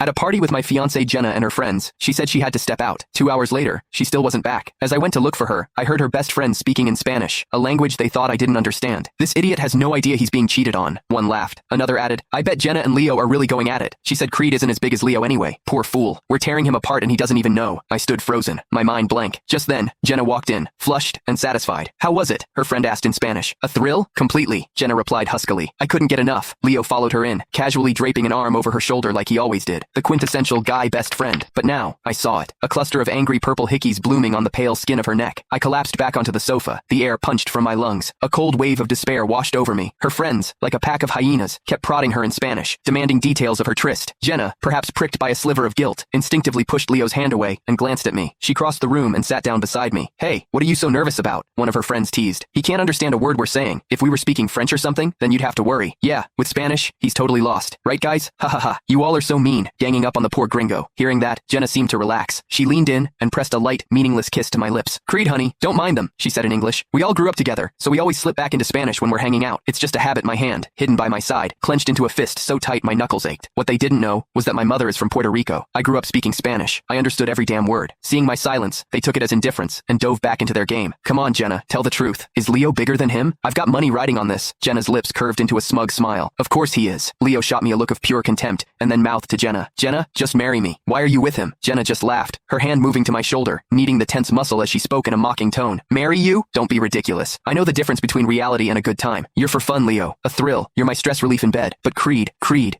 At a party with my fiancée Jenna and her friends, she said she had to step out. 2 hours later, she still wasn't back. As I went to look for her, I heard her best friend speaking in Spanish, a language they thought I didn't understand. This idiot has no idea he's being cheated on. One laughed. Another added, I bet Jenna and Leo are really going at it. She said Creed isn't as big as Leo anyway. Poor fool. We're tearing him apart and he doesn't even know. I stood frozen, my mind blank. Just then, Jenna walked in, flushed and satisfied. How was it? Her friend asked in Spanish. A thrill? Completely, Jenna replied huskily. I couldn't get enough. Leo followed her in, casually draping an arm over her shoulder like he always did. The quintessential guy best friend. But now, I saw it. A cluster of angry purple hickeys blooming on the pale skin of her neck. I collapsed back onto the sofa. The air punched from my lungs. A cold wave of despair washed over me. Her friends, like a pack of hyenas, kept prodding her in Spanish, demanding details of her tryst. Jenna, perhaps pricked by a sliver of guilt, instinctively pushed Leo's hand away and glanced at me. She crossed the room and sat down beside me. Hey, what are you so nervous about? One of her friends teased. He can't understand a word we're saying. If we were speaking French or something, then you'd have to worry. Yeah, with Spanish, he's totally lost. Right, guys? Ha ha ha. You all are so mean, ganging up on the poor gringo. Hearing that, Jenna seemed to relax. She leaned in and pressed a light, meaningless kiss to my lips. Creed, honey, don't mind them, she said in English. We all grew up together, so we always slip back into Spanish when we're hanging out. It's just a habit. My hand, hidden by my side, clenched into a fist so tight my knuckles ached. What they didn't know was that my mother is from Puerto Rico. I grew up speaking Spanish. I understood every damn word. Seeing my silence, they took it as indifference and dove back into their game. Come on, Jenna, tell the truth. Is Leo bigger than him? I've got money riding on this. Jenna's lips curved into a smug smile. Of course he is. Leo shot me a look of pure contempt and then mouthed to Jenna. Jenna, just marry me. Why are you with him? Jenna just laughed, her hand moving to my shoulder, kneading the tense muscle as she spoke in a mocking tone. Marry you? Don't be ridiculous. I know the difference between reality and a good time. You're for fun, Leo. A thrill. You're my stress relief in bed. But Creed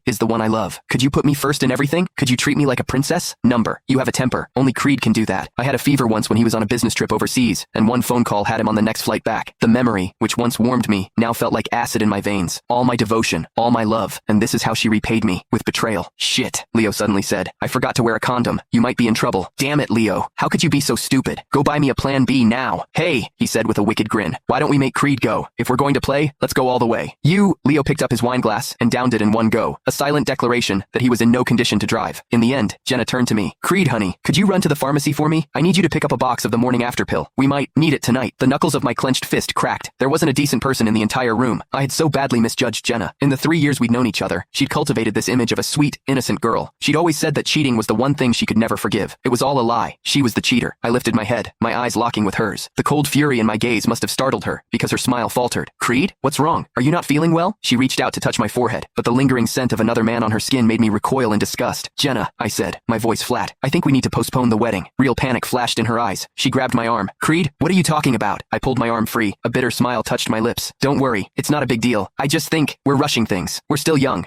is the one I love. Could you put me first in everything? Could you treat me like a princess? Number. You have a temper. Only Creed can do that. I had a fever once when he was on a business trip overseas, and one phone call had him on the next flight back. The memory, which once warmed me, now felt like acid in my veins. All my devotion, all my love, and this is how she repaid me, with betrayal. Shit, Leo suddenly said. I forgot to wear a condom. You might be in trouble. Damn it, Leo. How could you be so stupid? Go buy me a plan B now. Hey, he said with a wicked grin. Why don't we make Creed go? If we're going to play, let's go all the way. Leo picked up his wine glass and downed it in one go, a silent declaration that he was in no condition to drive. In the end, Jenna turned to me. Creed, honey, could you run to the pharmacy for me? I need you to pick up a box of the morning after pill. We might need it tonight. The knuckles of my clenched fist cracked. There wasn't a decent person in the entire room. I had so badly misjudged Jenna. In the 3 years we'd known each other, she'd cultivated this image of a sweet, innocent girl. She'd always said that cheating was the one thing she could never forgive. It was all a lie. She was the cheater. I lifted my head, my eyes locking with hers. The cold fury in my gaze must have startled her, because her smile faltered. Creed? What's wrong? Are you not feeling well? She reached out to touch my forehead, but the lingering scent of another man on her skin made me recoil in disgust. Jenna, I said, my voice flat. I think we need to postpone the wedding. Real panic flashed in her eyes. She grabbed my arm. Creed, what are you talking about? I pulled my arm free. A bitter smile touched my lips. Don't worry. It's not a big deal. I just think we're rushing things. We're still young.